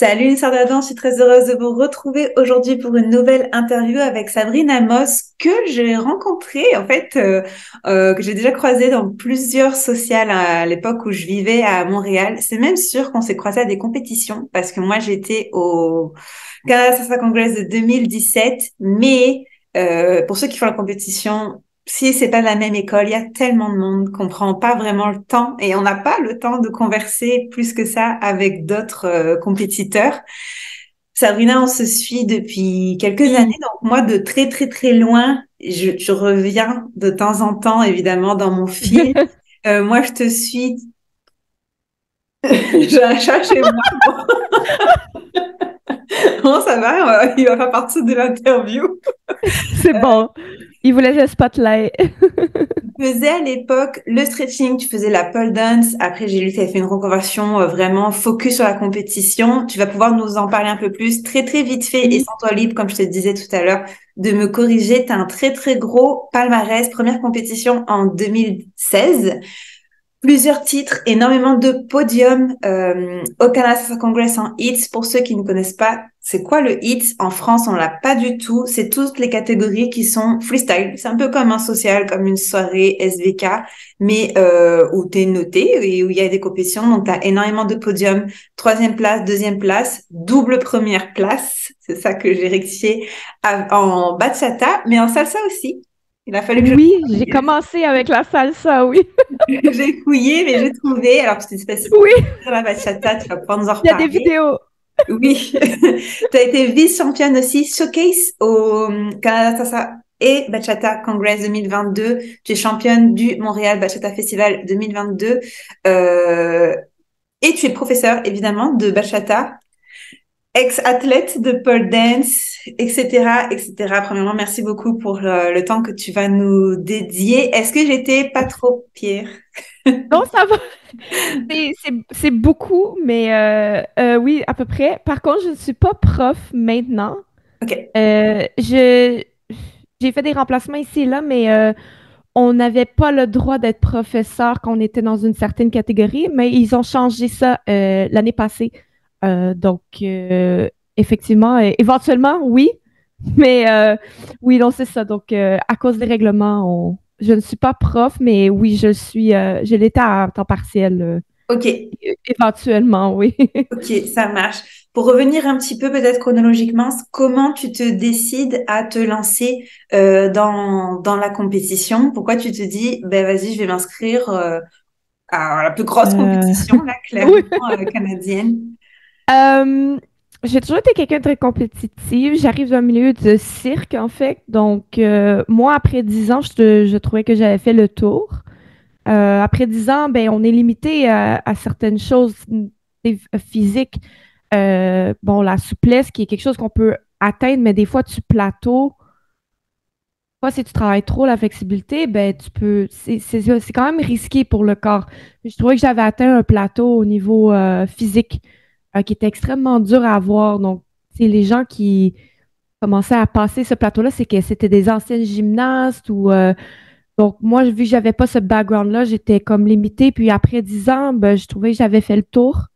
Salut les sœurs d'Adam, je suis très heureuse de vous retrouver aujourd'hui pour une nouvelle interview avec Sabrine Amos que j'ai rencontrée que j'ai déjà croisée dans plusieurs sociales à l'époque où je vivais à Montréal. C'est même sûr qu'on s'est croisés à des compétitions parce que moi j'étais au Canada Salsa Congress de 2017, mais pour ceux qui font la compétition, si c'est pas la même école, il y a tellement de monde qu'on prend pas vraiment le temps et on n'a pas le temps de converser plus que ça avec d'autres compétiteurs. Sabrina, on se suit depuis quelques années, Oui, donc moi de très très très loin, je reviens de temps en temps évidemment dans mon fil. Moi, je te suis. J'ai un chat chez moi. Bon, ça va, il va faire partie de l'interview. c'est bon. Il vous laisse le spotlight. Je faisais à l'époque le stretching, tu faisais la pole dance. Après, j'ai lu que tu avais fait une reconversion vraiment focus sur la compétition. Tu vas pouvoir nous en parler un peu plus très, très vite fait et Oui. sans toi libre, comme je te disais tout à l'heure, de me corriger. Tu as un très, très gros palmarès. Première compétition en 2016. Plusieurs titres, énormément de podiums au Canada Salsa Congress en hits. Pour ceux qui ne connaissent pas, c'est quoi le hits? En France, on l'a pas du tout. C'est toutes les catégories qui sont freestyle. C'est un peu comme un social, comme une soirée SVK, mais où tu es noté et où il y a des compétitions. Donc, tu as énormément de podiums. Troisième place, deuxième place, double première place. C'est ça que j'ai rectifié en bachata, mais en salsa aussi. Il a fallu que je Oui, j'ai commencé avec la salsa, oui. j'ai fouillé, mais j'ai trouvé. Alors, parce que c'est Oui, pour la bachata, tu vas pouvoir nous en il y a des reparler. vidéos. Oui. Tu as été vice-championne aussi showcase au Canada Salsa et Bachata Congress 2022. Tu es championne du Montréal Bachata Festival 2022. Euh, et tu es professeur, évidemment, de bachata, ex-athlète de pole dance, etc., etc. Premièrement, merci beaucoup pour le temps que tu vas nous dédier. Est-ce que j'étais pas trop pire? Non, ça va. C'est beaucoup, mais oui, à peu près. Par contre, je ne suis pas prof maintenant. OK. J'ai fait des remplacements ici et là, mais on n'avait pas le droit d'être professeur quand on était dans une certaine catégorie, mais ils ont changé ça l'année passée. Donc, effectivement, éventuellement, oui, mais oui, non, c'est ça. Donc, à cause des règlements, je ne suis pas prof, mais oui, je l'étais à temps partiel, OK. éventuellement, oui. Ok, ça marche. Pour revenir un petit peu peut-être chronologiquement, comment tu te décides à te lancer dans la compétition? Pourquoi tu te dis, ben vas-y, je vais m'inscrire à la plus grosse Euh, compétition, là, clairement, oui. canadienne? Euh, j'ai toujours été quelqu'un de très compétitif. J'arrive d'un milieu de cirque, en fait. Donc, moi, après 10 ans, je trouvais que j'avais fait le tour. Après 10 ans, ben, on est limité à certaines choses physiques. Bon, la souplesse, qui est quelque chose qu'on peut atteindre, mais des fois, tu plateaux. Fois, si tu travailles trop la flexibilité, ben, c'est quand même risqué pour le corps. Je trouvais que j'avais atteint un plateau au niveau physique qui était extrêmement dur à avoir. Donc, c'est les gens qui commençaient à passer ce plateau-là, c'est que c'était des anciennes gymnastes ou donc moi, vu que j'avais pas ce background-là, j'étais comme limitée. Puis après 10 ans, ben, je trouvais que j'avais fait le tour.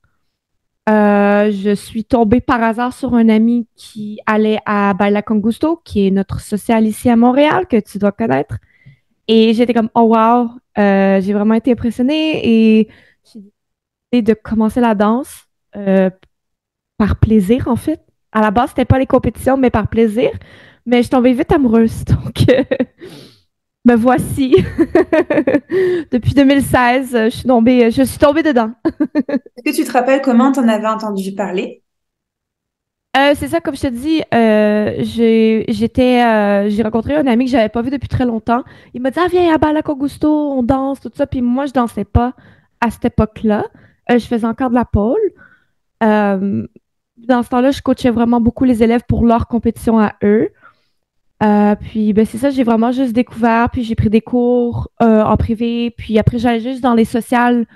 Je suis tombée par hasard sur un ami qui allait à Baila Con Gusto, qui est notre social ici à Montréal, que tu dois connaître. Et j'étais comme, oh wow, j'ai vraiment été impressionnée et j'ai décidé de commencer la danse par plaisir, en fait. À la base, c'était pas les compétitions, mais par plaisir. Mais je suis tombée vite amoureuse, donc me voici. Depuis 2016, je suis tombée dedans. Est-ce que tu te rappelles comment tu en avais entendu parler? C'est ça, comme je te dis, j'ai rencontré un ami que j'avais pas vu depuis très longtemps. Il m'a dit, ah, viens à Balac Augusto, on danse, tout ça. Puis moi, je dansais pas à cette époque-là. Je faisais encore de la pole. Euh, Dans ce temps-là, je coachais vraiment beaucoup les élèves pour leur compétition à eux. Puis ben, c'est ça, j'ai vraiment juste découvert, puis j'ai pris des cours en privé, puis après j'allais juste dans les sociales.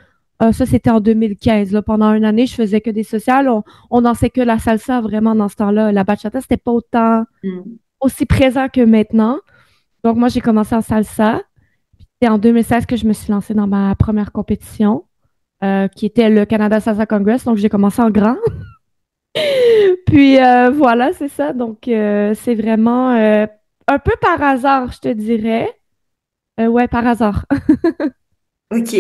Ça, c'était en 2015. Là. Pendant une année, je faisais que des sociales. On dansait que la salsa vraiment dans ce temps-là. La bachata, c'était pas autant Hmm. aussi présent que maintenant. Donc moi, j'ai commencé en salsa. C'est en 2016 que je me suis lancée dans ma première compétition, qui était le Canada Salsa Congress. Donc j'ai commencé en grand. Puis voilà, c'est ça. Donc, c'est vraiment un peu par hasard, je te dirais. Ouais, par hasard. Ok.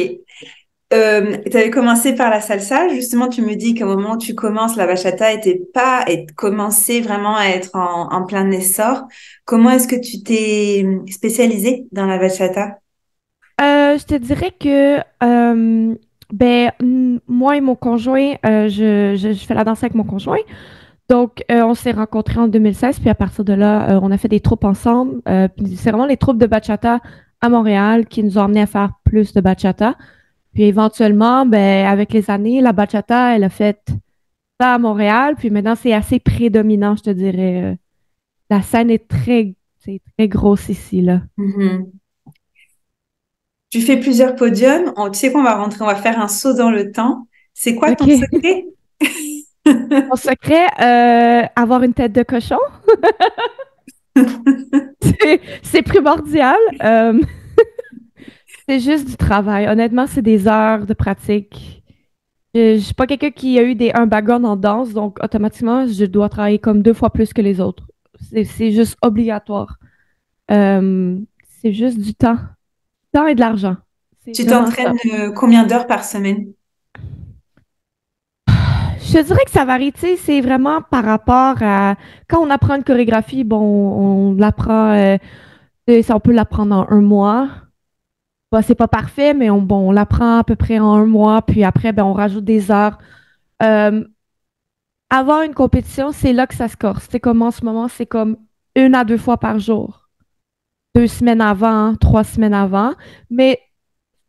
Tu avais commencé par la salsa. Justement, tu me dis qu'au moment où tu commences, la bachata était pas et commençait vraiment à être en plein essor. Comment est-ce que tu t'es spécialisée dans la bachata? Je te dirais que moi et mon conjoint, je fais la danse avec mon conjoint. Donc, on s'est rencontrés en 2016, puis à partir de là, on a fait des troupes ensemble. Puis c'est vraiment les troupes de bachata à Montréal qui nous ont amenés à faire plus de bachata. Puis éventuellement, ben, avec les années, la bachata, elle a fait ça à Montréal. Puis maintenant, c'est assez prédominant, je te dirais. La scène est c'est très grosse ici, là. Mhm. Tu fais plusieurs podiums. Tu sais qu'on va rentrer, on va faire un saut dans le temps. C'est quoi ton OK. secret? Mon secret, avoir une tête de cochon. C'est primordial. C'est juste du travail. Honnêtement, c'est des heures de pratique. Je suis pas quelqu'un qui a eu un background en danse, donc automatiquement, je dois travailler comme 2 fois plus que les autres. C'est juste obligatoire. Euh, c'est juste du temps. Du temps et de l'argent. C'est Tu vraiment ça. t'entraînes combien d'heures par semaine? Je te dirais que ça varie, tu sais, c'est vraiment par rapport à quand on apprend une chorégraphie, bon, on l'apprend, on peut l'apprendre en un mois. Bon, c'est pas parfait, mais on l'apprend à peu près en un mois, puis après, ben, on rajoute des heures. Euh, Avant une compétition, c'est là que ça se corse. C'est comme en ce moment, c'est comme 1 à 2 fois par jour. 2 semaines avant, 3 semaines avant. Mais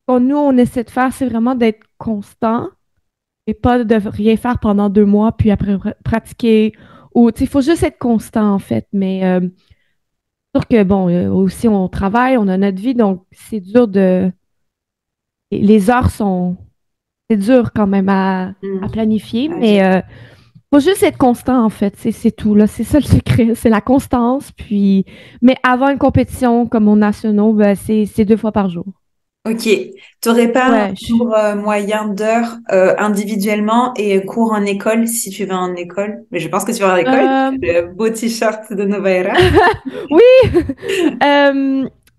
ce que nous, on essaie de faire, c'est vraiment d'être constant et pas de rien faire pendant 2 mois, puis après pratiquer. Ou, il faut juste être constant, en fait. Mais sûr que, bon, aussi, on travaille, on a notre vie, donc c'est dur de. Les heures sont. C'est dur quand même à Hmm. planifier, Ah, mais faut juste être constant, en fait. C'est tout, là. C'est ça le secret. C'est la constance. Puis, mais avant une compétition comme aux nationaux, ben, c'est 2 fois par jour. ok. T'aurais pas un Ouais. nombre moyen d'heures individuellement et cours en école si tu vas en école? Mais je pense que tu vas en école. Euh, Le beau t-shirt de Nova Era. oui.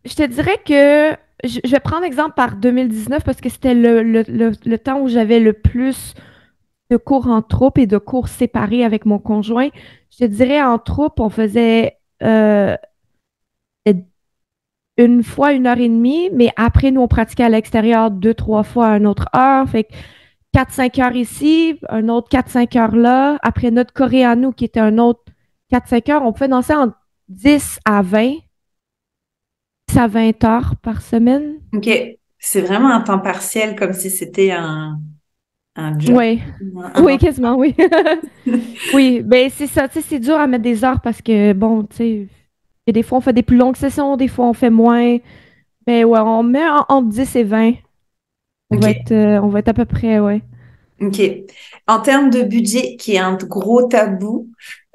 Je te dirais que je vais prendre exemple par 2019 parce que c'était le temps où j'avais le plus de cours en troupe et de cours séparés avec mon conjoint. Je te dirais en troupe, on faisait 1 fois 1 heure et demie, mais après, nous, on pratiquait à l'extérieur 2, 3 fois à une autre heure. Fait que 4, 5 heures ici, un autre 4, 5 heures là. Après notre choré à nous, qui était un autre 4, 5 heures, on pouvait danser en 10 à 20 heures par semaine. Ok. C'est vraiment un temps partiel comme si c'était un job. Oui, Un oui, quasiment, oui. Oui, ben c'est ça, tu sais, c'est dur à mettre des heures parce que, bon, tu sais, des fois, on fait des plus longues sessions, des fois, on fait moins. Mais ouais, on met entre 10 et 20. Ok. On va être à peu près, ouais. Ok. En termes de budget, qui est un gros tabou,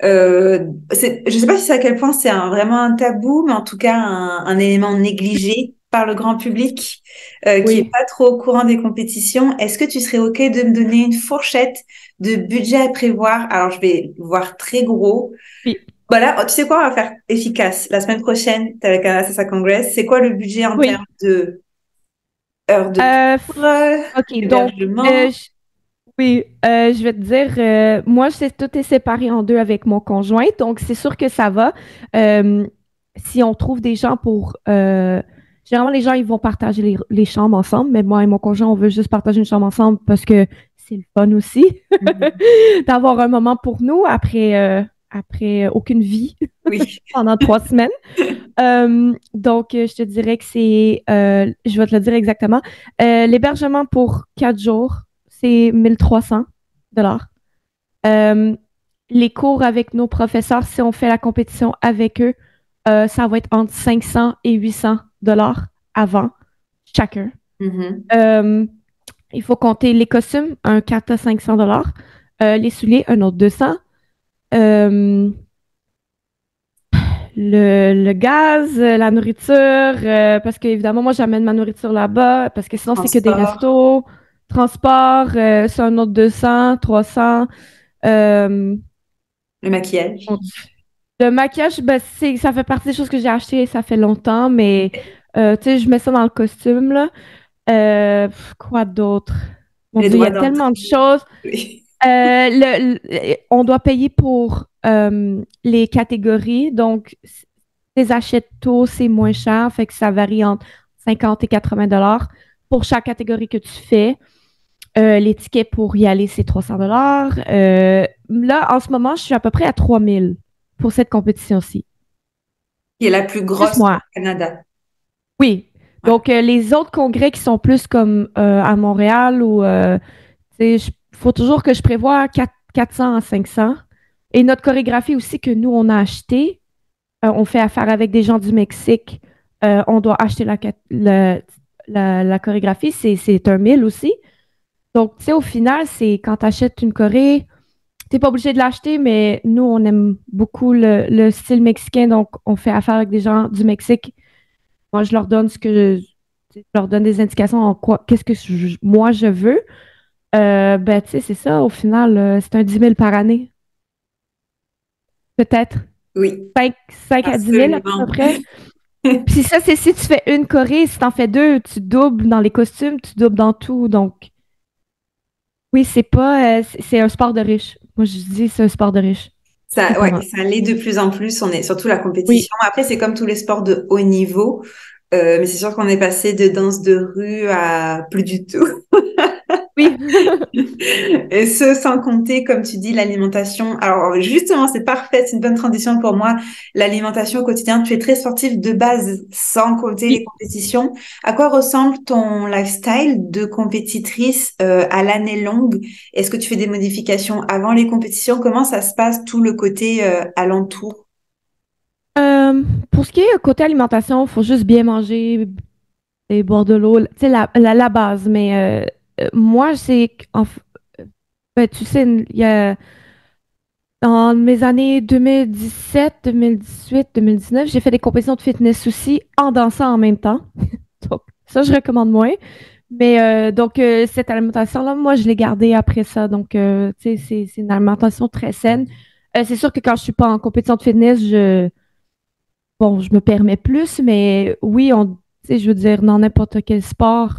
je ne sais pas si c'est à quel point c'est vraiment un tabou, mais en tout cas un élément négligé par le grand public qui est Oui. pas trop au courant des compétitions. Est-ce que tu serais OK de me donner une fourchette de budget à prévoir? Alors, je vais voir très gros. Oui. Voilà, tu sais quoi, on va faire efficace. La semaine prochaine, tu es avec la Sasa Congress. C'est quoi le budget en termes Oui. de heures de Euh, cours, OK, donc, hébergement? oui, je vais te dire, moi, tout est séparé en deux avec mon conjoint, donc c'est sûr que ça va. Euh, Si on trouve des gens généralement, les gens, ils vont partager les chambres ensemble, mais moi et mon conjoint, on veut juste partager une chambre ensemble parce que c'est le fun aussi Mhm. d'avoir un moment pour nous après aucune vie Oui. pendant 3 semaines. Donc, je te dirais que je vais te le dire exactement. L'hébergement pour 4 jours, c'est 1 300 $. Euh, les cours avec nos professeurs, si on fait la compétition avec eux, ça va être entre 500 et 800 $ avant chacun. Mhm. Euh, il faut compter les costumes, un 4 à 500 $. Les souliers, un autre 200. Euh, le gaz, la nourriture, parce que évidemment, moi, j'amène ma nourriture là-bas, parce que sinon, c'est que des Transport. restos, transport, c'est un autre 200, 300. Euh, Le maquillage. le maquillage, ben, ça fait partie des choses que j'ai achetées, ça fait longtemps, mais tu sais, je mets ça dans le costume, là. Quoi d'autre? Mon Les Dieu, il y droits a tellement de d'entrée. choses. Oui. On doit payer pour les catégories. Donc, si les achètes tôt, c'est moins cher. Fait que ça varie entre 50 et 80 $ pour chaque catégorie que tu fais. Les tickets pour y aller, c'est 300 $. Là, en ce moment, je suis à peu près à 3000 pour cette compétition-ci. Qui est la plus Juste grosse au moi. Canada. Oui. Ouais. Donc, les autres congrès qui sont plus comme à Montréal ou il faut toujours que je prévoie 400 à 500. Et notre chorégraphie aussi que nous, on a acheté, on fait affaire avec des gens du Mexique. On doit acheter la chorégraphie, c'est un 1000 aussi. Donc, tu sais, au final, c'est quand tu achètes une choré, tu n'es pas obligé de l'acheter, mais nous, on aime beaucoup le style mexicain, donc on fait affaire avec des gens du Mexique. Moi, je leur donne je leur donne des indications en quoi, qu'est-ce que moi je veux. Ben, tu sais, c'est ça, au final, c'est un 10 000 par année, peut-être. Oui, 5 à 10 000 à peu absolument. près. Puis ça, c'est si tu fais une choré, si tu en fais deux, tu doubles dans les costumes, tu doubles dans tout. Donc, oui, c'est pas, c'est un sport de riche. Moi, je dis, c'est un sport de riche. Ça, ouais, Vraiment. ça l'est de plus en plus. On est surtout la Oui, compétition. Après, c'est comme tous les sports de haut niveau. Mais c'est sûr qu'on est passé de danse de rue à plus du tout. oui. Et ce, sans compter, comme tu dis, l'alimentation. Alors, justement, c'est parfait, c'est une bonne transition pour moi. L'alimentation au quotidien, tu es très sportif de base, sans compter les Oui. compétitions. À quoi ressemble ton lifestyle de compétitrice à l'année longue? Est-ce que tu fais des modifications avant les compétitions? Comment ça se passe, tout le côté alentour? Pour ce qui est côté alimentation, il faut juste bien manger et boire de l'eau. Tu sais, la base. Mais moi, ben, tu sais, il y a dans mes années 2017, 2018, 2019, j'ai fait des compétitions de fitness aussi en dansant en même temps. Donc, ça, je recommande moins. Mais donc, cette alimentation-là, moi, je l'ai gardée après ça. Donc, tu sais, c'est une alimentation très saine. C'est sûr que quand je suis pas en compétition de fitness, bon, je me permets plus, mais oui, tu sais, je veux dire, dans n'importe quel sport,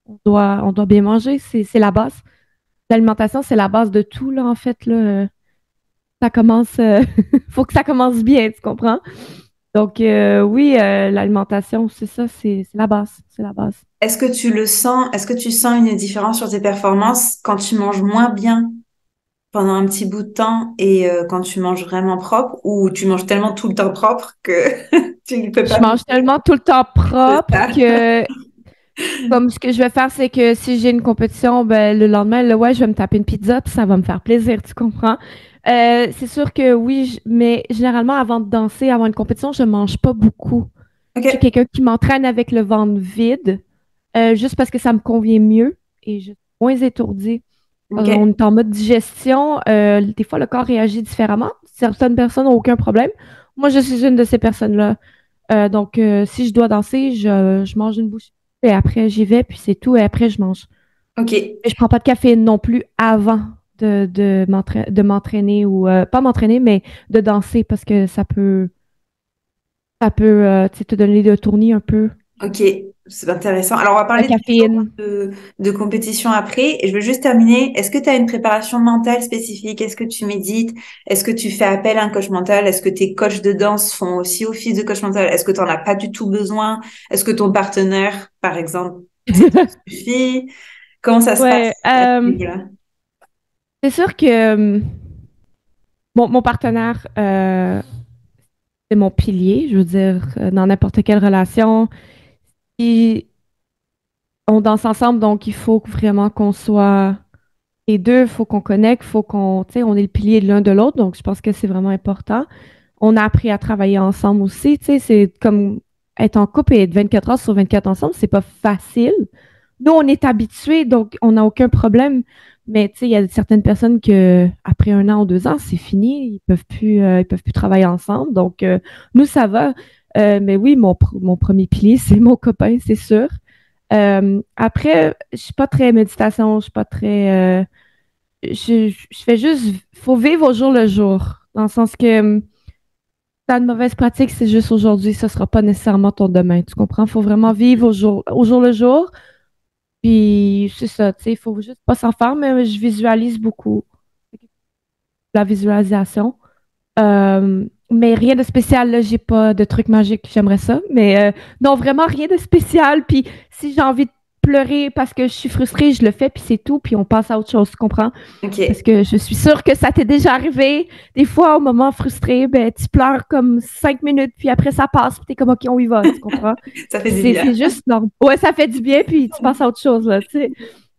on doit bien manger. C'est la base. L'alimentation, c'est la base de tout, là, en fait, là. Ça commence, faut que ça commence bien, tu comprends? Donc, oui, l'alimentation, c'est ça, c'est la base. C'est la base. Est-ce que tu le sens? Est-ce que tu sens une différence sur tes performances quand tu manges moins bien pendant un petit bout de temps et quand tu manges vraiment propre ou tu manges tellement tout le temps propre que tu ne peux Je pas mange tellement tout le temps de propre ça? que, comme ce que je vais faire, c'est que si j'ai une compétition, ben, le lendemain, là, ouais, je vais me taper une pizza, puis ça va me faire plaisir, tu comprends? C'est sûr que oui, mais généralement, avant de danser, avant une compétition, je mange pas beaucoup. Je suis Ok, quelqu'un qui m'entraîne avec le ventre vide, juste parce que ça me convient mieux et je suis moins étourdie. On ok, est en mode digestion. Des fois, le corps réagit différemment. Certaines personnes n'ont aucun problème. Moi, je suis une de ces personnes-là. Donc, si je dois danser, je mange une bouchée et après, j'y vais, puis c'est tout. Et après, je mange. ok, Et je prends pas de caféine non plus avant de m'entraîner ou pas m'entraîner, mais de danser parce que ça peut tu sais, te donner le tournis un peu. ok. C'est intéressant. Alors, on va La parler caféine. de compétition après. Et je veux juste terminer. Est-ce que tu as une préparation mentale spécifique? Est-ce que tu médites? Est-ce que tu fais appel à un coach mental? Est-ce que tes coachs de danse font aussi office de coach mental? Est-ce que tu n'en as pas du tout besoin? Est-ce que ton partenaire, par exemple, suffit? Comment ça se Ouais, passe à ce niveau-là? c'est sûr que mon partenaire, c'est mon pilier, je veux dire, dans n'importe quelle relation. Puis, on danse ensemble, donc il faut vraiment qu'on soit les deux, il faut qu'on connecte, faut qu'on, tu sais, on est le pilier de l'un de l'autre, donc je pense que c'est vraiment important. On a appris à travailler ensemble aussi, tu sais, c'est comme être en couple et être 24 heures sur 24 ensemble, c'est pas facile. Nous, on est habitués, donc on n'a aucun problème. Mais tu sais, il y a certaines personnes que après 1 an ou 2 ans, c'est fini, ils peuvent plus travailler ensemble. Donc nous, ça va. Mais oui, mon premier pilier, c'est mon copain, c'est sûr. Après, je suis pas très méditation, je suis pas très. je fais juste, faut vivre au jour le jour. Dans le sens que t'as une mauvaise pratique, c'est juste aujourd'hui, ce sera pas nécessairement ton demain. Tu comprends? Faut vraiment vivre au jour le jour. Puis c'est ça, tu sais, il faut juste pas s'en faire, mais je visualise beaucoup la visualisation. Mais rien de spécial, là, j'ai pas de truc magique, j'aimerais ça. Mais non, vraiment rien de spécial. Puis si j'ai envie de pleurer parce que je suis frustrée, je le fais, puis c'est tout, puis on passe à autre chose, tu comprends? Parce Ok. que je suis sûre que ça t'est déjà arrivé. Des fois, au moment frustré, ben, tu pleures comme 5 minutes, puis après ça passe, puis t'es comme, OK, on y va, tu comprends? Ça fait Puis du c'est bien. juste normal. Ouais, ça fait du bien, puis tu passes à autre chose, là, tu sais.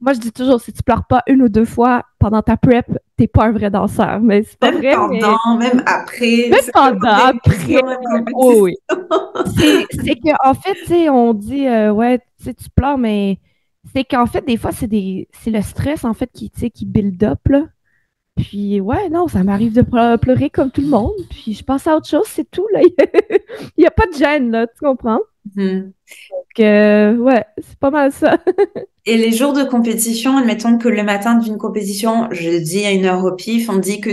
Moi, je dis toujours, si tu pleures pas une ou deux fois pendant ta prep, t'es pas un vrai danseur. Mais c'est pas Même vrai, mais pendant, même après, même c'est pendant, toujours après, révision, même oui, compétition. oui. C'est que, en fait, tu sais, on dit, ouais, tu sais, tu pleures, mais c'est qu'en fait, des fois, c'est le stress, en fait, qui, tu sais, qui build up, là. Puis, ouais, non, ça m'arrive de pleurer comme tout le monde. Puis, je passe à autre chose, c'est tout, là. Il y a pas de gêne, là, tu comprends? Mhm. Donc, ouais, c'est pas mal ça. Et les jours de compétition, admettons que le matin d'une compétition, je le dis à une heure au pif, on dit que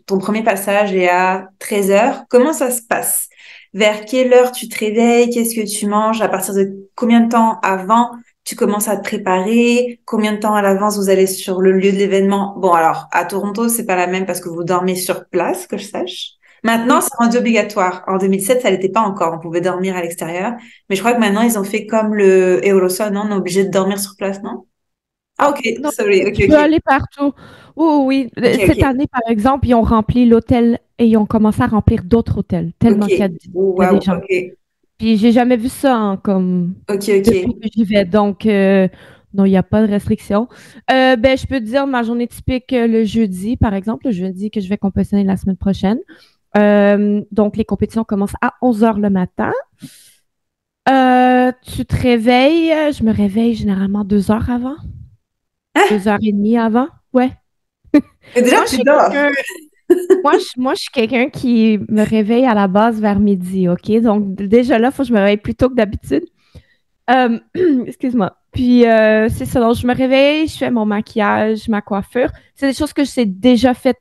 ton premier passage est à 13 heures. Comment ça se passe? Vers quelle heure tu te réveilles? Qu'est-ce que tu manges? À partir de combien de temps avant tu commences à te préparer? Combien de temps à l'avance vous allez sur le lieu de l'événement? Bon, alors, à Toronto, c'est pas la même parce que vous dormez sur place, que je sache. Maintenant, Oui. c'est rendu obligatoire. En 2007, ça l'était pas encore. On pouvait dormir à l'extérieur. Mais je crois que maintenant, ils ont fait comme le Euroson, non? On est obligé de dormir sur place, non? Ah, Non, ok, non, sorry, ok, tu peux ok. aller partout. Oui, oui, Ok, oui. Cette ok. année, par exemple, ils ont rempli l'hôtel et ils ont commencé à remplir d'autres hôtels, Ok. tellement Oh, il y a des wow, gens. ok. Puis j'ai jamais vu ça hein, comme Ok, depuis ok. que j'y vais. Donc, non, il n'y a pas de restriction. Ben, je peux te dire ma journée typique le jeudi, par exemple, le jeudi que je vais compétitionner la semaine prochaine. Donc, les compétitions commencent à 11 heures le matin. Tu te réveilles, je me réveille généralement 2 heures avant, Ah, 2 heures et demie avant. Ouais. et déjà, Moi, je tu suis dors. quelqu'un moi, je suis quelqu'un qui me réveille à la base vers midi, OK? Donc, déjà là, il faut que je me réveille plus tôt que d'habitude. Euh, excuse-moi. Puis, c'est ça. Donc, je me réveille, je fais mon maquillage, ma coiffure. C'est des choses que j'ai déjà faites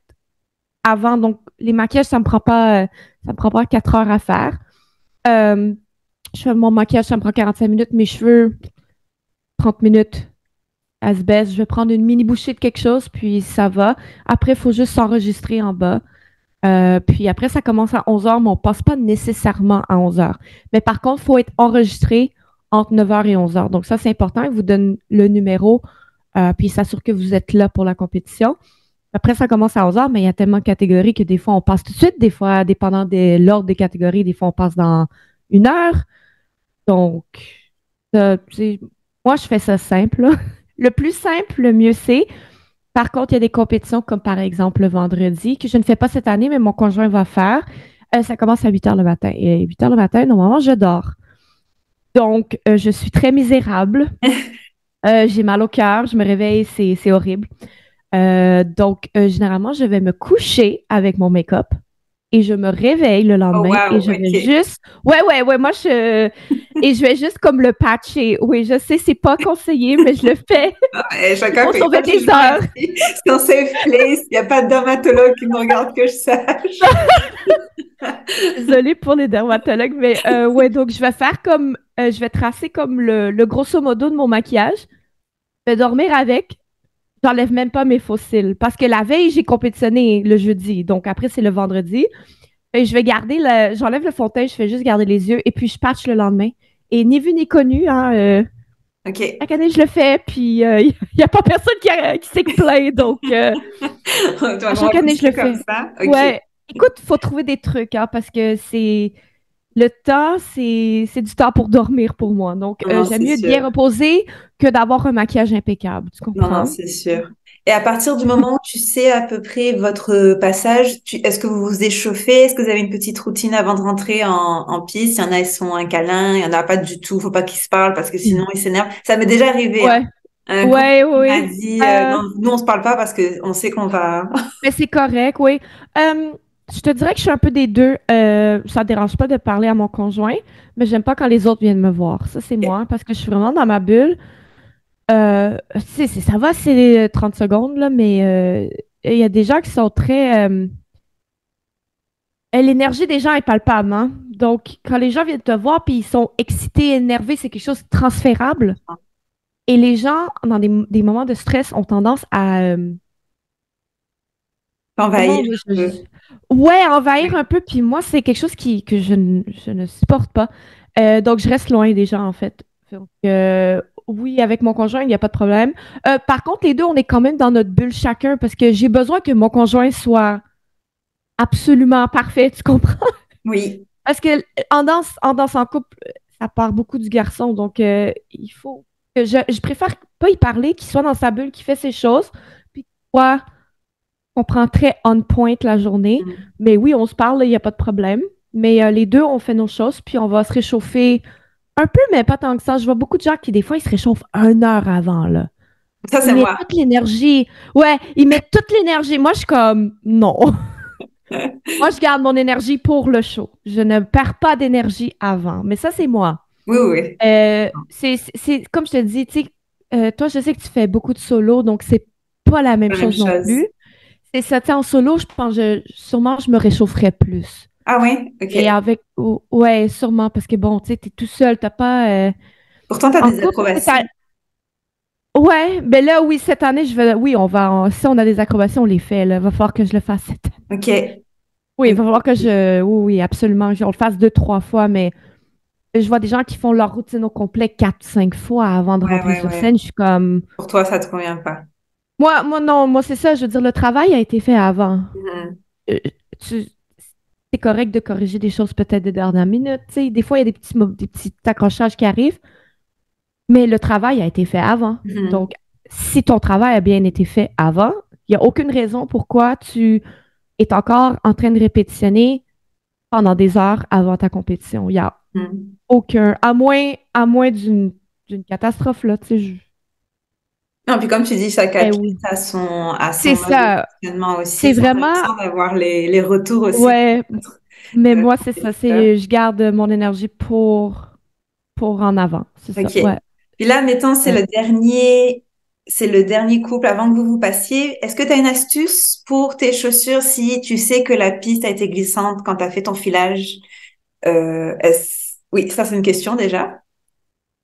avant. Donc, les maquillages, ça me prend pas 4 heures à faire. Euh, je fais mon maquillage, ça me prend 45 minutes. Mes cheveux, 30 minutes. À se baisse. Je vais prendre une mini bouchée de quelque chose, puis ça va. Après, il faut juste s'enregistrer en bas. Puis après, ça commence à 11 heures, mais on ne passe pas nécessairement à 11 heures. Mais par contre, il faut être enregistré entre 9 heures et 11 heures. Donc ça, c'est important. Il vous donne le numéro, puis il s'assure que vous êtes là pour la compétition. Après, ça commence à 11 heures, mais il y a tellement de catégories que des fois, on passe tout de suite. Des fois, dépendant de l'ordre des catégories, des fois, on passe dans 1 heure. Donc, tu sais, moi, je fais ça simple, là. Le plus simple, le mieux c'est. Par contre, il y a des compétitions comme par exemple le vendredi, que je ne fais pas cette année, mais mon conjoint va faire. Ça commence à 8 heures le matin. Et 8 heures le matin, normalement, je dors. Donc, je suis très misérable. J'ai mal au cœur, je me réveille, c'est horrible. Donc, généralement, je vais me coucher avec mon make-up et je me réveille le Oh, lendemain et wow, je vais ok. juste. Ouais, moi, Et je vais juste comme le patcher. Oui, je sais, c'est pas conseillé, mais je le fais. Il Chacun faut fait pas sauver de des jugement heures. ici. C'est un safe place. Il n'y a pas de dermatologue qui me regarde que je sache. Désolée pour les dermatologues, mais ouais, donc je vais faire comme, je vais tracer comme le grosso modo de mon maquillage. Je vais dormir avec. J'enlève même pas mes faux cils parce que la veille, j'ai compétitionné le jeudi. Donc après, c'est le vendredi. Et je vais garder j'enlève le fond de teint, je fais juste garder les yeux et puis je patch le lendemain. Et ni vu ni connu, hein, Ok. chaque année, je le fais, puis il n'y a pas personne qui s'est plaint. Donc, à On va chaque année, je le continuer comme fais. ça. Ok. Ouais. Écoute, il faut trouver des trucs, hein, parce que c'est le temps, c'est du temps pour dormir pour moi. Donc, Non, non, j'aime c'est mieux être sûr. bien reposée que d'avoir un maquillage impeccable. Tu Non, non, comprends? c'est sûr. Et à partir du moment où tu sais à peu près votre passage, est-ce que vous vous échauffez? Est-ce que vous avez une petite routine avant de rentrer en piste? Il y en a, ils sont un câlin, il y en a pas du tout. Faut pas qu'ils se parlent parce que sinon Mm. ils s'énervent. Ça m'est déjà arrivé, hein. Ouais, Un couple ouais, qui m'a oui. dit, non, nous on se parle pas parce que on sait qu'on va. Mais c'est correct, oui. Euh, je te dirais que je suis un peu des deux. Ça ne dérange pas de parler à mon conjoint, mais j'aime pas quand les autres viennent me voir. Ça, c'est moi, parce que je suis vraiment dans ma bulle. Ça va, c'est 30 secondes, là, mais il y a des gens qui sont très... l'énergie des gens est palpable, hein? Donc, quand les gens viennent te voir puis ils sont excités, énervés, c'est quelque chose de transférable. Et les gens, dans des moments de stress, ont tendance à... comment Envahir on veut... un peu. Ouais, envahir un Oui. peu. Puis moi, c'est quelque chose que je ne supporte pas. Donc, je reste loin des gens, en fait. Donc, oui, avec mon conjoint, il n'y a pas de problème. Par contre, les deux, on est quand même dans notre bulle chacun parce que j'ai besoin que mon conjoint soit absolument parfait, tu comprends? Oui. Parce que en danse en couple, ça part beaucoup du garçon. Donc, il faut que je préfère pas y parler, qu'il soit dans sa bulle, qu'il fait ses choses, puis qu'il soit on prend très on point la journée. Mm. Mais oui, on se parle, il n'y a pas de problème. Mais les deux, on fait nos choses, puis on va se réchauffer un peu, mais pas tant que ça. Je vois beaucoup de gens qui, des fois, ils se réchauffent 1 heure avant, là. Ça, Ils c'est mettent moi. toute l'énergie. Ouais, ils mettent toute l'énergie. Moi, je suis comme, non. Moi, je garde mon énergie pour le show. Je ne perds pas d'énergie avant. Mais ça, c'est moi. Oui, oui, oui. Comme je te dis, tu sais, toi, je sais que tu fais beaucoup de solo, donc c'est pas la même La même chose non chose. plus. C'est ça, tu sais, en solo, je pense, sûrement, je me réchaufferais plus. Ah oui? Et Ok. avec, ouais, sûrement, parce que bon, tu sais, t'es tout seul, t'as pas, Pourtant, tu as en des couple, approbations. ouais, ben là, oui, cette année, oui, si on a des acrobaties, on les fait, là. Va falloir que je le fasse cette année. Ok. Oui, il Ok. va falloir oui, oui, absolument, on le fasse 2, 3 fois, mais je vois des gens qui font leur routine au complet 4, 5 fois avant de Ouais, rentrer ouais, sur ouais. scène. Je suis comme, Pour toi, ça te convient pas. non, moi, c'est ça, je veux dire, le travail a été fait avant. Mhm. Euh, c'est correct de corriger des choses peut-être de dernière minute. Tu sais, des fois, il y a des petits accrochages qui arrivent, mais le travail a été fait avant. Mhm. Donc, si ton travail a bien été fait avant, il n'y a aucune raison pourquoi tu es encore en train de répétitionner pendant des heures avant ta compétition. Il n'y a Mhm. aucun, à moins d'une catastrophe, là, tu sais. Non, puis comme tu dis, chaque Oui. athlète a son C'est mode de ça. fonctionnement C'est aussi. C'est vraiment, intéressant d'avoir les retours aussi des ouais, autres mais moi, c'est ça. compétiteurs. Je garde mon énergie pour en avant. C'est ça. Ok. Ouais. Puis là, mettons, Ouais. c'est le dernier couple avant que vous vous passiez. Est-ce que tu as une astuce pour tes chaussures si tu sais que la piste a été glissante quand tu as fait ton filage? Oui, ça, c'est une question déjà.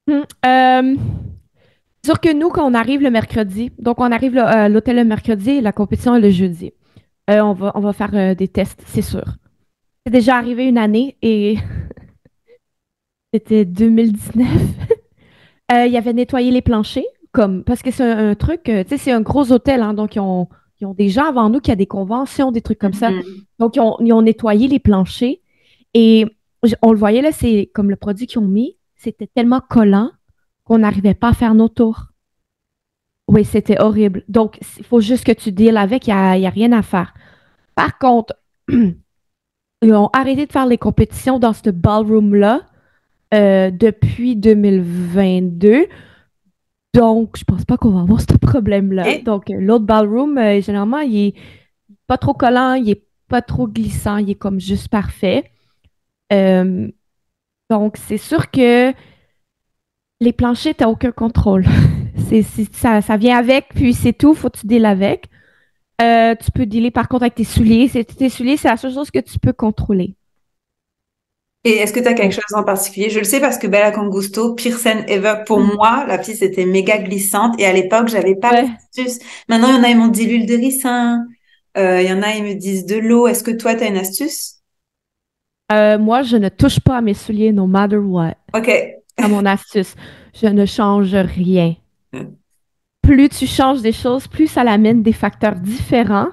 Euh, c'est sûr que nous, quand on arrive le mercredi, donc on arrive à l'hôtel le mercredi et la compétition est le jeudi. On va faire des tests, c'est sûr. C'est déjà arrivé une année et c'était 2019. Il y avait nettoyé les planchers, parce que c'est un truc, tu sais, c'est un gros hôtel, hein, donc ils ont des gens avant nous qui a des conventions, des trucs comme ça. Mhm. Donc, ils ont nettoyé les planchers et on le voyait là, c'est comme le produit qu'ils ont mis, c'était tellement collant qu'on n'arrivait pas à faire nos tours. Oui, c'était horrible. Donc, il faut juste que tu deals avec, il y a rien à faire. Par contre, ils ont arrêté de faire les compétitions dans ce ballroom-là depuis 2022. Donc, je pense pas qu'on va avoir ce problème-là. Ok. Donc, l'autre ballroom, généralement, il est pas trop collant, il est pas trop glissant, il est comme juste parfait. Euh, donc, c'est sûr que les planchers, t'as aucun contrôle. Ça vient avec, puis c'est tout, faut que tu deals avec. Tu peux dealer par contre avec tes souliers. Tes souliers, c'est la seule chose que tu peux contrôler. Et est-ce que tu as quelque Donc, chose en particulier? Je le sais parce que Bella Congusto, pire scène ever, pour moi, la piste était méga glissante et à l'époque, j'avais pas les ouais. astuces. Maintenant, il y en a, ils m'ont dit l'huile de ricin. Il y en a, ils me disent de l'eau. Est-ce que toi, tu as une astuce? Moi, je ne touche pas à mes souliers, no matter what. Ok. À mon astuce. Je ne change rien. Plus tu changes des choses, plus ça l'amène des facteurs différents.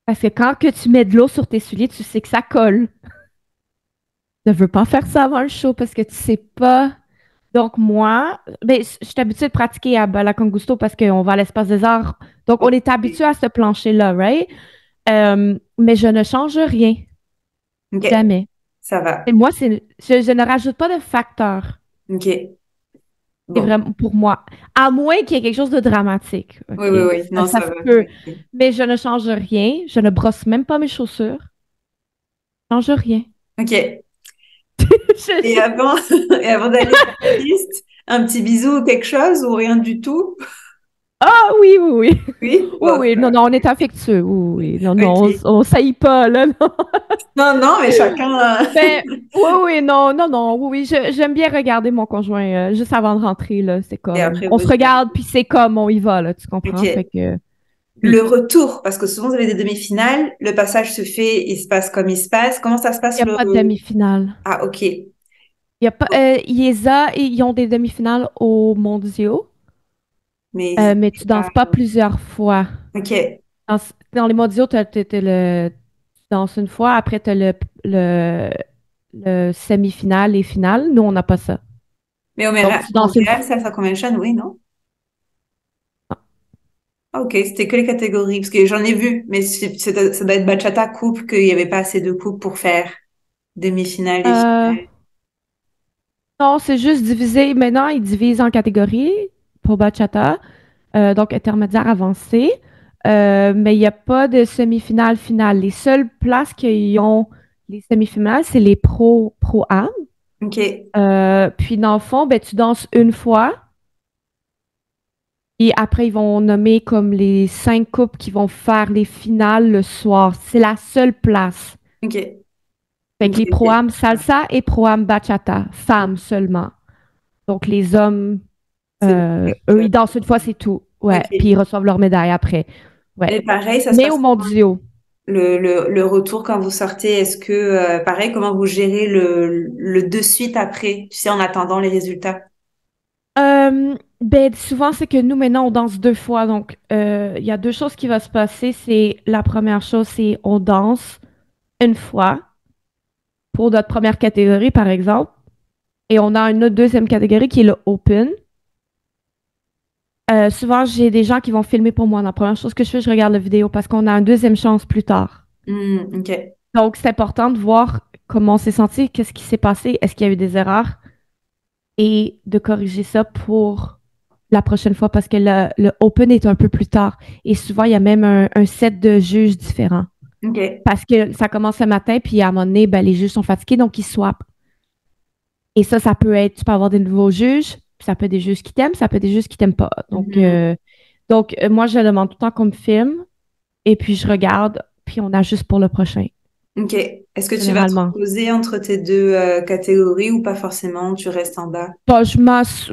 Parce que quand que tu mets de l'eau sur tes souliers, tu sais que ça colle. Ne veux pas faire ça avant le show parce que tu sais pas. Donc moi, ben, je suis habituée de pratiquer à Balacongusto parce qu'on va à l'espace des arts. Donc on est habitué à ce plancher-là, right? Mais je ne change rien. Ok, Jamais. ça va. Et moi, je ne rajoute pas de facteurs. Ok, C'est bon. vraiment pour moi. À moins qu'il y ait quelque chose de dramatique. Oui, oui, OK? oui. Ça, Non, ça ça se va. peut. Ok. Mais je ne change rien. Je ne brosse même pas mes chaussures. Je ne change rien. Ok. Je- Et je- avant, et avant d'aller sur la piste, Un petit bisou ou quelque chose ou rien du tout? Ah oui, oui, oui. Oui? Oui, Bon, oui, non, non, on est affectueux. Oui, oui. Non, non, ok. on saillit pas, là, non. Non, non, mais chacun. Ben, oui, oui, non, non, non, oui, oui, j'aime bien regarder mon conjoint juste avant de rentrer, là. C'est Et comme, après, on vous se gérez. regarde, puis c'est comme, on y va, là, tu comprends? Fait Ok. que, Le oui. retour, parce que souvent vous avez des demi-finales, le passage se fait, il se passe comme il se passe. Comment ça se Il n'y passe a pas de demi-finale. Ah, ok. Il y a pas, ils ont des demi-finales aux mondiaux, Mais mais tu danses pas plusieurs fois. ok. Dans les mondiaux, tu danses une fois, après, tu as le semi-finale et finale. Nous, on n'a pas ça. Mais au Donc, tu danses une Montréal, fois. ça convention, oui, non? Ah, ok, c'était que les catégories, parce que j'en ai vu, mais ça doit être bachata couple, qu'il n'y avait pas assez de couples pour faire demi-finale et Euh, finale. non, c'est juste divisé. Maintenant, ils divisent en catégories pour bachata, donc intermédiaire avancé. Mais il n'y a pas de semi-finale finale. Les seules places qui ont les semi-finales, c'est les pro-am. Ok, Puis dans le fond, ben, tu danses une fois. Et après, ils vont nommer comme les 5 couples qui vont faire les finales le soir. C'est la seule place. ok, Fait ok, que les ok. pro-am salsa et pro-am bachata, femmes seulement. Donc les hommes, C'est bon. eux, ils dansent une fois, c'est tout. Ouais. Puis Ok. ils reçoivent leur médaille après. Ouais. Et pareil, ça se Mais au passe mondiaux. le retour quand vous sortez. Est-ce que, pareil, comment vous gérez le de suite après, tu sais, en attendant les résultats? Ben, souvent, c'est que nous, maintenant, on danse 2 fois. Donc, il y a 2 choses qui vont se passer. C'est la première chose, c'est on danse une fois pour notre première catégorie, par exemple. Et on a une autre deuxième catégorie qui est le open. Souvent, j'ai des gens qui vont filmer pour moi. La première chose que je fais, je regarde la vidéo parce qu'on a une deuxième chance plus tard. Ok, Donc, c'est important de voir comment on s'est senti, qu'est-ce qui s'est passé, est-ce qu'il y a eu des erreurs et de corriger ça pour la prochaine fois parce que le open est un peu plus tard. Et souvent, il y a même un set de juges différents ok, parce que ça commence le matin, puis à un moment donné, ben, les juges sont fatigués, donc ils swappent. Et ça peut être, tu peux avoir des nouveaux juges, puis ça peut être des juges qui t'aiment, ça peut être des juges qui t'aiment pas. mhm, Moi, je demande tout le temps qu'on me filme, et puis je regarde, puis on ajuste pour le prochain, ok. Est-ce que tu vas te généralement. reposer entre tes deux catégories ou pas forcément, tu restes en bas? Bon,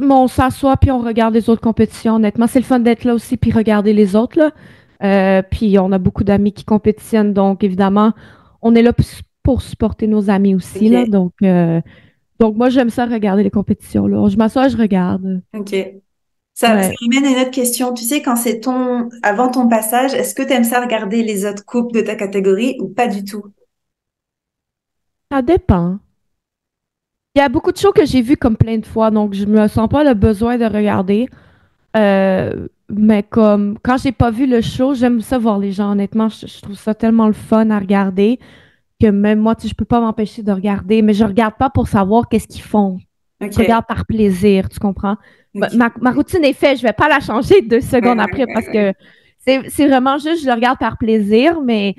on s'assoit, puis on regarde les autres compétitions. Honnêtement, c'est le fun d'être là aussi, puis regarder les autres, là. Puis on a beaucoup d'amis qui compétitionnent, donc évidemment, on est là pour supporter nos amis aussi, là. Ok, Donc moi, j'aime ça regarder les compétitions, là. Je m'assois, je regarde. ok. Ça Ouais. m'amène à une autre question. Tu sais, quand c'est avant ton passage, est-ce que tu aimes ça regarder les autres couples de ta catégorie ou pas du tout? Ça dépend. Il y a beaucoup de shows que j'ai vues comme plein de fois, donc je me sens pas le besoin de regarder. Mais comme quand j'ai pas vu le show, j'aime ça voir les gens. Honnêtement, je trouve ça tellement le fun à regarder que même moi, tu sais, je peux pas m'empêcher de regarder, mais je regarde pas pour savoir qu'est-ce qu'ils font. Ok, Je regarde par plaisir, tu comprends? ok. Ma routine est faite, je vais pas la changer 2 secondes Ouais, après parce que c'est vraiment juste, je le regarde par plaisir, mais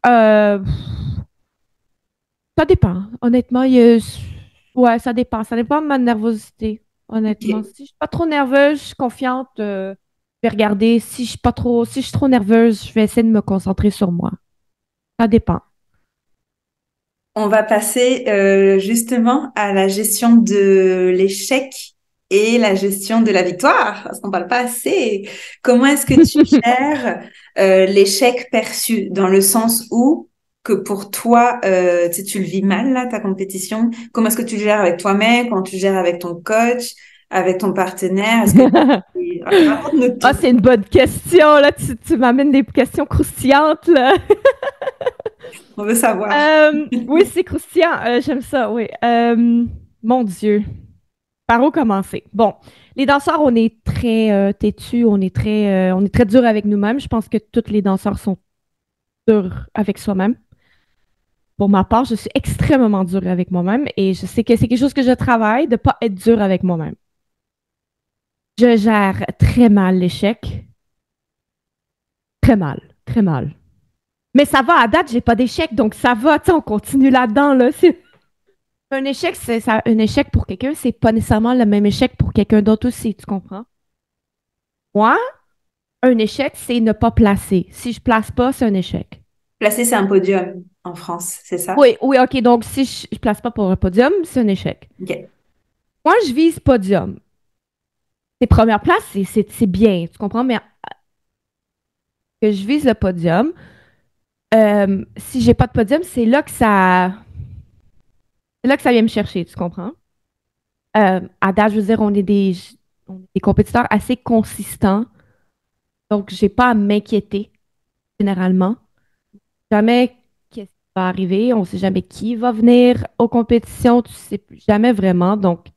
euh, ça dépend. Honnêtement, ouais, ça dépend. Ça dépend de ma nervosité. Honnêtement. ok. Si je suis pas trop nerveuse, je suis confiante, je vais regarder. Si je suis trop nerveuse, je vais essayer de me concentrer sur moi. Ça dépend. On va passer justement à la gestion de l'échec et la gestion de la victoire, parce qu'on parle pas assez. Comment est-ce que tu gères l'échec perçu dans le sens où que pour toi, tu sais, tu le vis mal là, ta compétition. Comment est-ce que tu le gères avec toi-même, comment tu le gères avec ton coach, avec ton partenaire? Est-ce que raconte-nous Ah, tout. c'est une bonne question, là. Tu m'amènes des questions croustillantes, là. On veut savoir. Oui, c'est croustillant. J'aime ça, oui. Mon Dieu. Par où commencer? Bon, les danseurs, on est très têtus, on est très dur avec nous-mêmes. Je pense que tous les danseurs sont durs avec soi-même. Pour ma part, je suis extrêmement dure avec moi-même et je sais que c'est quelque chose que je travaille de ne pas être dure avec moi-même. Je gère très mal l'échec. Très mal, très mal. Mais ça va, à date, j'ai pas d'échec, donc ça va, tu sais, on continue là-dedans, là. Un échec, c'est ça, un échec pour quelqu'un, c'est pas nécessairement le même échec pour quelqu'un d'autre aussi, tu comprends? Moi, un échec, c'est ne pas placer. Si je place pas, c'est un échec. Placer, c'est un podium en France, c'est ça? Oui, oui, ok. Donc, si je place pas pour un podium, c'est un échec. Ok. Moi, je vise podium. Les premières places, c'est bien, tu comprends? Mais que je vise le podium, si j'ai pas de podium, c'est là que ça vient me chercher, tu comprends? À date, je veux dire, on est des compétiteurs assez consistants, donc j'ai pas à m'inquiéter généralement. Jamais qu'est-ce qui va arriver, on sait jamais qui va venir aux compétitions, tu sais jamais vraiment, donc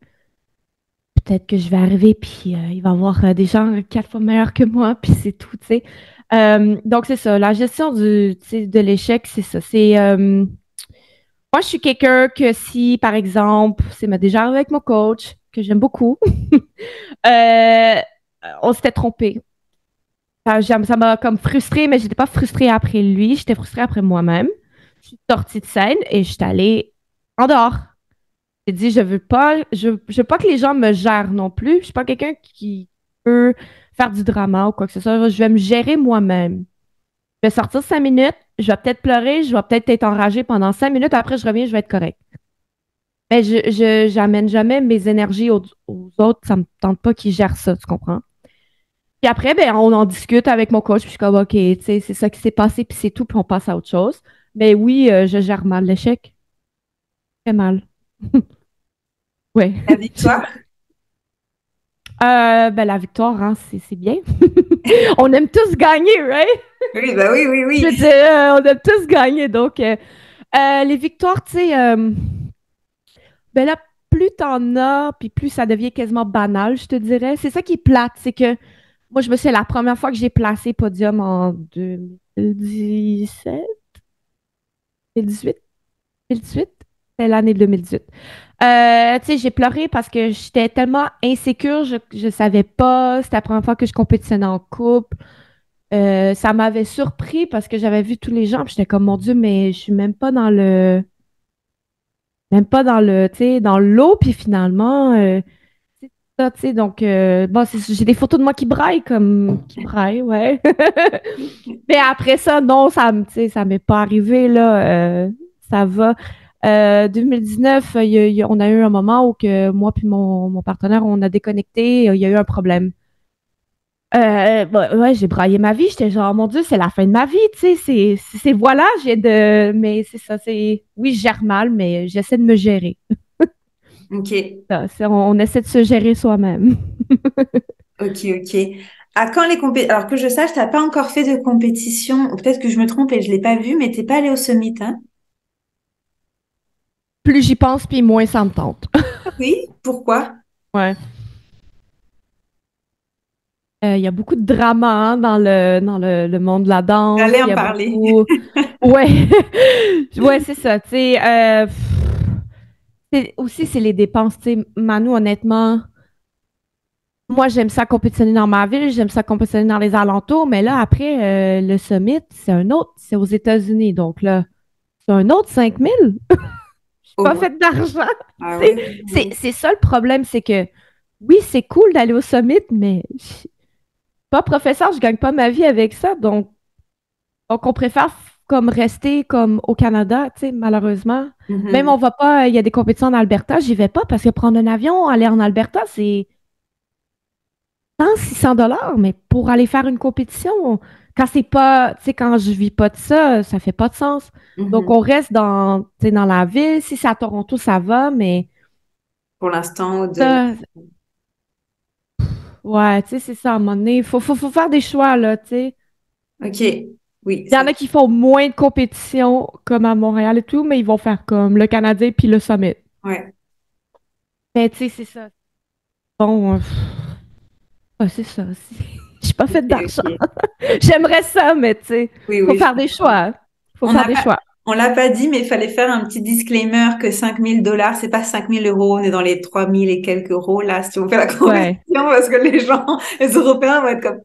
peut-être que je vais arriver, puis il va y avoir des gens 4 fois meilleurs que moi, puis c'est tout, tu sais. Donc, c'est ça. La gestion tu sais, de l'échec, c'est ça. Moi, je suis quelqu'un que si, par exemple, c'est m'a déjà arrivé avec mon coach, que j'aime beaucoup, euh, on s'était trompé. Ça m'a comme frustrée, mais j'étais pas frustrée après lui, j'étais frustrée après moi-même. Je suis sortie de scène et je suis allée en dehors. J'ai dit, je veux pas que les gens me gèrent non plus. Je suis pas quelqu'un qui peut faire du drama ou quoi que ce soit. Je vais me gérer moi-même. Je vais sortir 5 minutes, je vais peut-être pleurer, je vais peut-être être enragée pendant 5 minutes. Après, je reviens, je vais être correct. Mais j'amène jamais mes énergies aux autres. Ça me tente pas qu'ils gèrent ça, tu comprends? Puis après, ben, on en discute avec mon coach, puis je suis comme, OK, tu sais, c'est ça qui s'est passé, puis c'est tout, puis on passe à autre chose. Mais oui, je gère mal l'échec. Très mal. Ouais. La victoire? Ben, la victoire, hein, c'est bien. On aime tous gagner, right? Oui, bah oui, oui, Je veux oui. dire, on aime tous gagner. Donc, les victoires, tu sais, ben là, plus t'en as, puis plus ça devient quasiment banal, je te dirais. C'est ça qui est plate, c'est que moi, je me souviens, la première fois que j'ai placé podium en 2017, 2018, 2018, c'est l'année 2018. Tu sais, j'ai pleuré parce que j'étais tellement insécure, je savais pas. C'était la première fois que je compétitionnais en couple. Ça m'avait surpris parce que j'avais vu tous les gens, puis j'étais comme, mon Dieu, mais je suis même pas dans le, tu sais, dans l'eau, puis finalement, c'est ça, tu sais, donc, bon, j'ai des photos de moi qui braille, ouais. Mais après ça, non, tu sais, ça m'est pas arrivé, là, ça va. 2019, on a eu un moment où que moi puis mon partenaire, on a déconnecté, il y a eu un problème. Bah, ouais, j'ai braillé ma vie. J'étais genre, mon Dieu, c'est la fin de ma vie, tu sais. Voilà, mais c'est ça, oui, je gère mal, mais j'essaie de me gérer. Ok, On essaie de se gérer soi-même. ok, ok. À quand les compétitions? Alors que je sache, t'as pas encore fait de compétition. Ou peut-être que je me trompe et je l'ai pas vu, mais t'es pas allé au summit, hein? Plus j'y pense, puis moins ça me tente. Oui, pourquoi? Ouais. Il y a beaucoup de drama hein, dans le monde de la danse. J'allais Il en y a parler. beaucoup. Ouais. Ouais, c'est ça. Tu sais, aussi, c'est les dépenses. Tu sais, Manu, honnêtement. Moi, j'aime ça compétitionner dans ma ville, j'aime ça compétitionner dans les alentours, mais là, après, le Summit, c'est aux États-Unis. Donc là, c'est un autre 5 000. Je suis Oh, pas ouais. fait d'argent. Ah C'est oui, oui, c'est- oui. c'est ça le problème, c'est que oui, c'est cool d'aller au Summit, mais je suis pas professeur, je gagne pas ma vie avec ça. Donc on préfère comme rester comme au Canada, tu sais, malheureusement. Même Mhm. on va pas, il y a des compétitions en Alberta, j'y vais pas parce que prendre un avion, aller en Alberta, c'est 600 $, mais pour aller faire une compétition, quand c'est pas, tu sais, quand je vis pas de ça, ça fait pas de sens. Donc, Mhm. on reste tu sais, dans la ville. Si c'est à Toronto, ça va, mais Pour l'instant, au-delà. ça, ouais, tu sais, c'est ça, à un moment donné, il faut faire des choix, là, tu sais. Ok, oui, Il y en ça. a qui font moins de compétitions, comme à Montréal et tout, mais ils vont faire comme le Canadien puis le Summit. Ouais. Mais tu sais, c'est ça. Bon, ouais, c'est ça. Je suis pas Ok, faite d'argent. ok. J'aimerais ça, mais tu sais, Oui, faut oui, je faire des comprends. choix. Faut On faire n'a des pas, choix. on l'a pas dit, mais il fallait faire un petit disclaimer que 5 000 $, c'est pas 5 000 €, on est dans les 3 000 et quelques euros là, si on fait la Ouais. conversion, parce que les gens, les Européens vont être comme.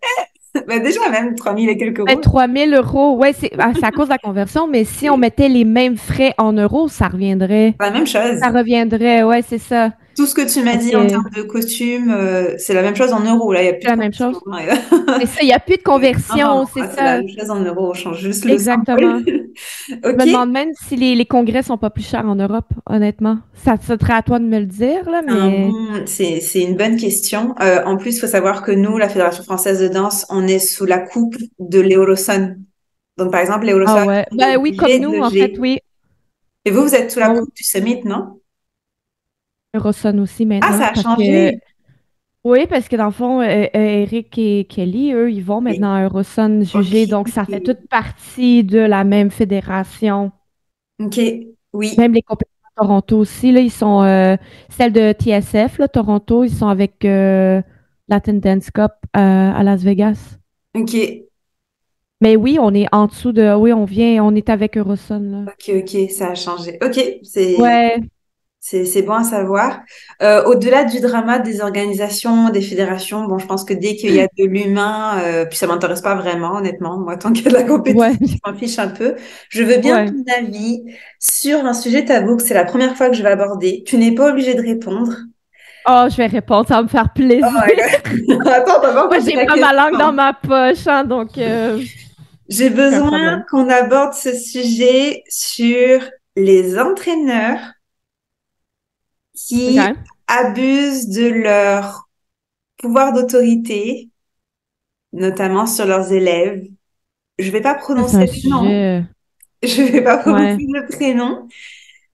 Bah, déjà, même 3000 et quelques euros, 23 000 euros, ouais, c'est à cause de la conversion, mais si on c'est mettait les mêmes frais en euros, ça reviendrait. la même Ça chose. reviendrait, ouais, c'est ça. Tout ce que tu m'as Parce dit en que termes de costume, c'est la même chose en euros. Là, il n'y a plus c'est de la même conversion, chose. hein. C'est ça, il n'y a plus de Non, non, non, conversion, c'est là, c'est la ça. même chose en euros. On change juste le Exactement. symbole. Je me Ok. demande même si les congrès sont pas plus chers en Europe, honnêtement. Ça serait à toi de me le dire, là, mais. C'est une bonne question. En plus, il faut savoir que nous, la Fédération française de danse, on est sous la coupe de l'Eurozone. Donc, par exemple, Ah l'Eurozone, ouais. on est Ben oui, comme obligé de nous, en fait, loger. oui. Et vous, vous êtes sous la Ouais, coupe du Summit, non? Eurosonne aussi Ah, maintenant. ça a Parce que changé. oui, parce que dans le fond, Eric et Kelly, eux, ils vont Et- maintenant à Eurosonne juger. Ok. Donc, ça fait toute partie de la même fédération. Ok. Oui. Même les compétitions à Toronto aussi, là, ils sont celle de TSF, là, Toronto, ils sont avec Latin Dance Cup à Las Vegas. Ok. Mais oui, on est en dessous de. Oui, on est avec Eurosonne, là. Ok. Ok. Ça a changé. Ok. Ouais, C'est bon à savoir. Au-delà du drama des organisations, des fédérations, bon, je pense que dès qu'il y a de l'humain, puis ça m'intéresse pas vraiment, honnêtement. Moi, tant qu'il y a de la ouais, compétition, je m'en fiche un peu. Je veux bien ouais. ton avis sur un sujet tabou que c'est la première fois que je vais aborder. Tu n'es pas obligé de répondre. Oh, je vais répondre, ça va me faire Oh plaisir. my God. Attends, t'as pas Moi, posé j'ai la pas ma langue dans question. ma poche, hein, donc J'ai aucun besoin problème. qu'on aborde ce sujet sur les entraîneurs qui OK. abusent de leur pouvoir d'autorité, notamment sur leurs élèves. Je vais pas Ça, c'est prononcer un le nom, sujet. je vais pas Ouais. prononcer le prénom,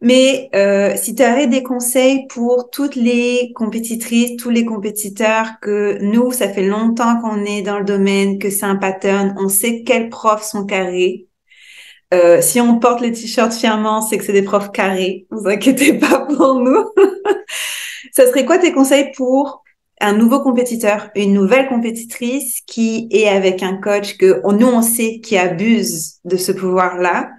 mais si tu avais des conseils pour toutes les compétitrices, tous les compétiteurs, que nous, ça fait longtemps qu'on est dans le domaine, que c'est un pattern, on sait quels profs sont carrés. Si on porte les t-shirts fièrement, c'est que c'est des profs carrés. Vous inquiétez pas pour nous. Ça serait quoi tes conseils pour un nouveau compétiteur, une nouvelle compétitrice qui est avec un coach que nous on sait qui abuse de ce pouvoir-là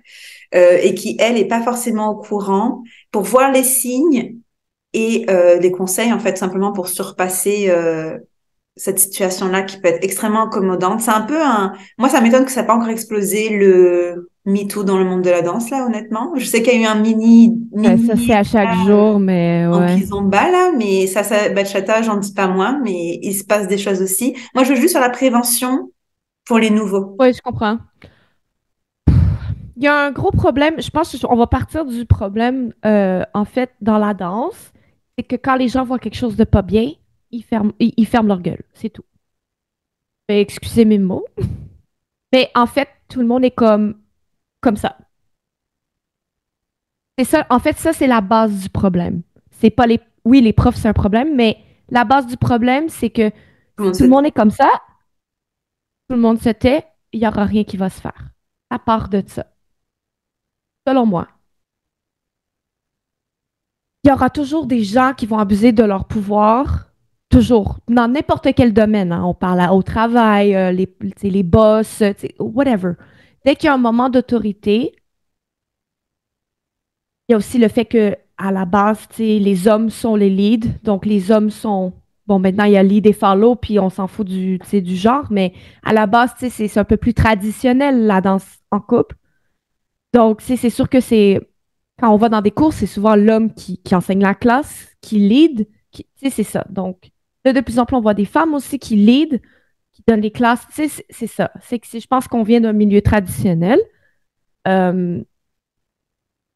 et qui elle est pas forcément au courant pour voir les signes et les conseils en fait simplement pour surpasser cette situation-là qui peut être extrêmement accommodante. C'est un peu un... Moi, ça m'étonne que ça n'a pas encore explosé le MeToo dans le monde de la danse, là, honnêtement. Je sais qu'il y a eu un Ça, c'est mini à chaque jour, mais en ouais. Kizomba, là, mais ça, bachata, j'en dis pas moins, mais il se passe des choses aussi. Moi, je veux juste sur la prévention pour les nouveaux. Oui, je comprends. Il y a un gros problème. Je pense qu'on va partir du problème, en fait, dans la danse. C'est que quand les gens voient quelque chose de pas bien, ils ferment leur gueule. C'est tout. Excusez mes mots. Mais en fait, tout le monde est comme ça. C'est ça. En fait, ça, c'est la base du problème. C'est pas les. Oui, les profs, c'est un problème, mais la base du problème, c'est que Tout le monde tout se le dit. monde est comme ça, tout le monde se tait, il n'y aura rien qui va se faire. À part de ça, selon moi. Il y aura toujours des gens qui vont abuser de leur pouvoir, toujours, dans n'importe quel domaine, hein. On parle au travail, tu sais, les boss, tu sais, whatever. Dès qu'il y a un moment d'autorité, il y a aussi le fait que à la base, tu sais, les hommes sont les leads, donc les hommes sont... Bon, maintenant, il y a lead et follow, puis on s'en fout tu sais, du genre, mais à la base, tu sais, c'est un peu plus traditionnel, la danse en couple. Donc, tu sais, c'est sûr que c'est... Quand on va dans des cours, c'est souvent l'homme qui enseigne la classe, qui lead, tu sais, c'est ça. Donc, là, de plus en plus, on voit des femmes aussi qui lead, qui donnent les classes, tu sais, c'est ça. C'est que je pense qu'on vient d'un milieu traditionnel. Euh,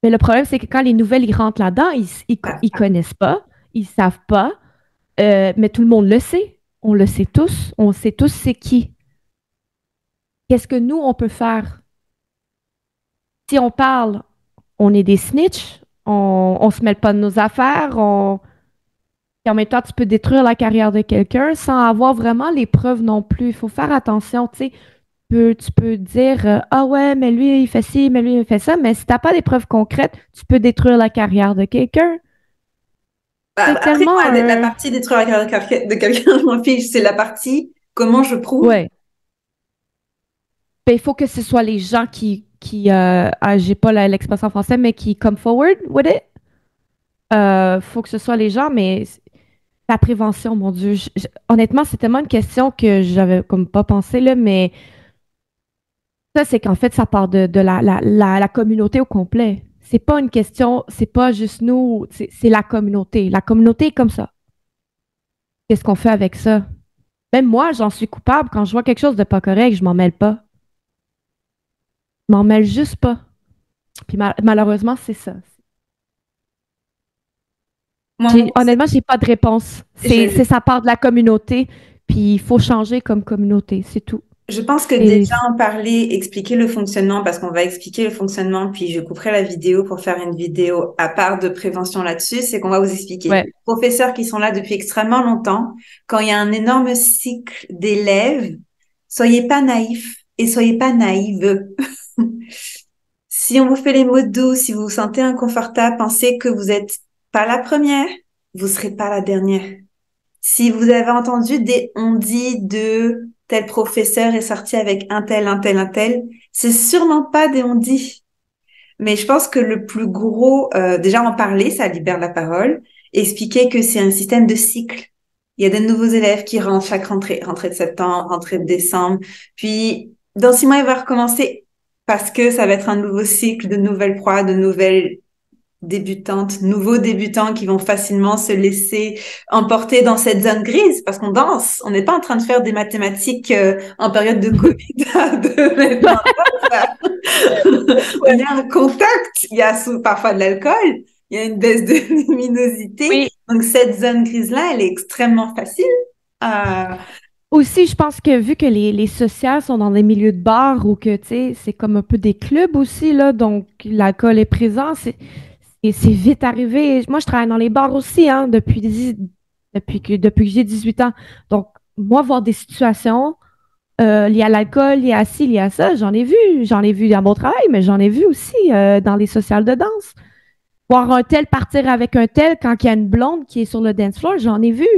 mais le problème, c'est que quand les nouvelles, ils rentrent là-dedans, ils connaissent pas, ils savent pas, mais tout le monde le sait. On le sait tous. On sait tous c'est qui. Qu'est-ce que nous, on peut faire? Si on parle, on est des snitch, on se mêle pas de nos affaires, et en même temps, tu peux détruire la carrière de quelqu'un sans avoir vraiment les preuves non plus. Il faut faire attention, tu sais. Tu peux dire, ah ouais, mais lui, il fait ci, mais lui, il fait ça, mais si t'as pas des preuves concrètes, tu peux détruire la carrière de quelqu'un. Bah, C'est après, tellement moi, la un... partie détruire la carrière de quelqu'un, je m'en fiche. C'est la partie comment je prouve. Ouais. Ben, il faut que ce soit les gens j'ai pas l'expression en français, mais qui come forward with it. Faut que ce soit les gens, mais La prévention, mon Dieu. Honnêtement, c'est tellement une question que j'avais comme pas pensé, là, mais ça, c'est qu'en fait, ça part de la communauté au complet. C'est pas une question, c'est pas juste nous, c'est la communauté. La communauté est comme ça. Qu'est-ce qu'on fait avec ça? Même moi, j'en suis coupable. Quand je vois quelque chose de pas correct, je m'en mêle pas. Je m'en mêle juste pas. Puis malheureusement, c'est ça. Moi, mon Honnêtement, j'ai pas de réponse. C'est je, ça part de la communauté, puis il faut changer comme communauté, c'est tout. je pense que Et déjà en parler, expliquer le fonctionnement, parce qu'on va expliquer le fonctionnement, puis je couperai la vidéo pour faire une vidéo à part de prévention là-dessus, c'est qu'on va vous expliquer. ouais, Les professeurs qui sont là depuis extrêmement longtemps, quand il y a un énorme cycle d'élèves, soyez pas naïfs et soyez pas naïves. Si on vous fait les mots doux, si vous vous sentez inconfortable, pensez que vous êtes pas la première, vous serez pas la dernière. Si vous avez entendu des on-dit de tel professeur est sorti avec un tel, un tel, un tel, c'est sûrement pas des on-dit. Mais je pense que le plus gros, déjà en parler, ça libère la parole. Expliquer que c'est un système de cycle. Il y a des nouveaux élèves qui rentrent chaque rentrée, rentrée de septembre, rentrée de décembre. Puis, dans 6 mois, il va recommencer parce que ça va être un nouveau cycle de nouvelles proies, de nouvelles débutantes, nouveaux débutants qui vont facilement se laisser emporter dans cette zone grise parce qu'on danse. On n'est pas en train de faire des mathématiques en période de Covid de maintenant. On ouais. est en contact. Il y a parfois de l'alcool. Il y a une baisse de luminosité. Oui. Donc, cette zone grise-là, elle est extrêmement facile. à Aussi, je pense que vu que les sociales sont dans des milieux de bar ou que, tu sais, c'est comme un peu des clubs aussi, là, donc l'alcool est présent, c'est vite arrivé. Moi, je travaille dans les bars aussi, hein, depuis que j'ai 18 ans. Donc, moi, voir des situations liées à l'alcool, liées à ci, liées à ça, j'en ai vu. J'en ai vu dans mon travail, mais j'en ai vu aussi dans les sociales de danse. Voir un tel partir avec un tel quand il y a une blonde qui est sur le dance floor, j'en ai vu.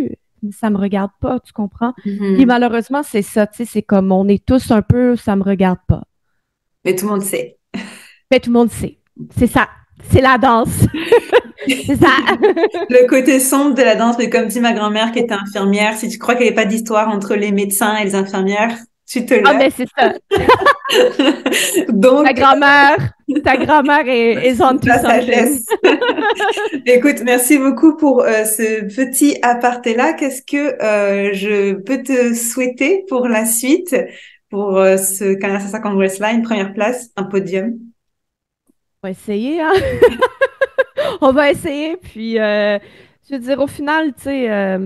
Ça me regarde pas, tu comprends? Puis Mhm. malheureusement, c'est ça, tu sais, c'est comme on est tous un peu, ça me regarde pas. Mais tout le monde sait. Mais tout le monde sait. C'est ça. C'est la danse. C'est ça. Le côté sombre de la danse, mais comme dit ma grand-mère qui était infirmière, si tu crois qu'il n'y avait pas d'histoire entre les médecins et les infirmières, tu te Ah, lèves. mais c'est ça. Ta Donc, grand-mère, ta grand-mère est on to la something. sagesse. Écoute, merci beaucoup pour ce petit aparté-là. Qu'est-ce que je peux te souhaiter pour la suite, pour ce Canada Congress-là, une première place, un podium? On va essayer, hein? On va essayer. Puis, je veux dire, au final, tu sais,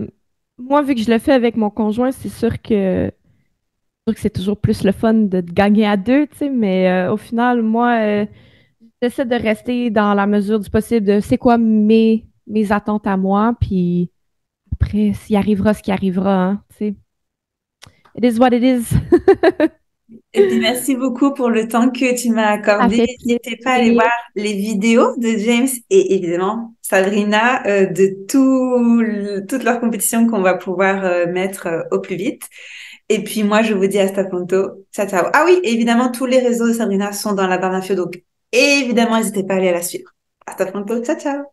moi, vu que je le fais avec mon conjoint, c'est sûr que c'est toujours plus le fun de gagner à deux, tu sais, mais au final, moi, j'essaie de rester dans la mesure du possible de c'est quoi mes attentes à moi, puis après, s'il arrivera ce qui arrivera, hein, tu sais. It is what it is. Et puis, merci beaucoup pour le temps que tu m'as Ça accordé. fait N'hésitez pas à aller plaisir. voir les vidéos de James et évidemment Sabrina de toutes leurs compétitions qu'on va pouvoir mettre au plus vite. Et puis, moi, je vous dis hasta pronto. Ciao, ciao. Ah oui, évidemment, tous les réseaux de Sabrina sont dans la barre d'infos. Donc, évidemment, n'hésitez pas à aller la suivre. Hasta pronto. Ciao, ciao.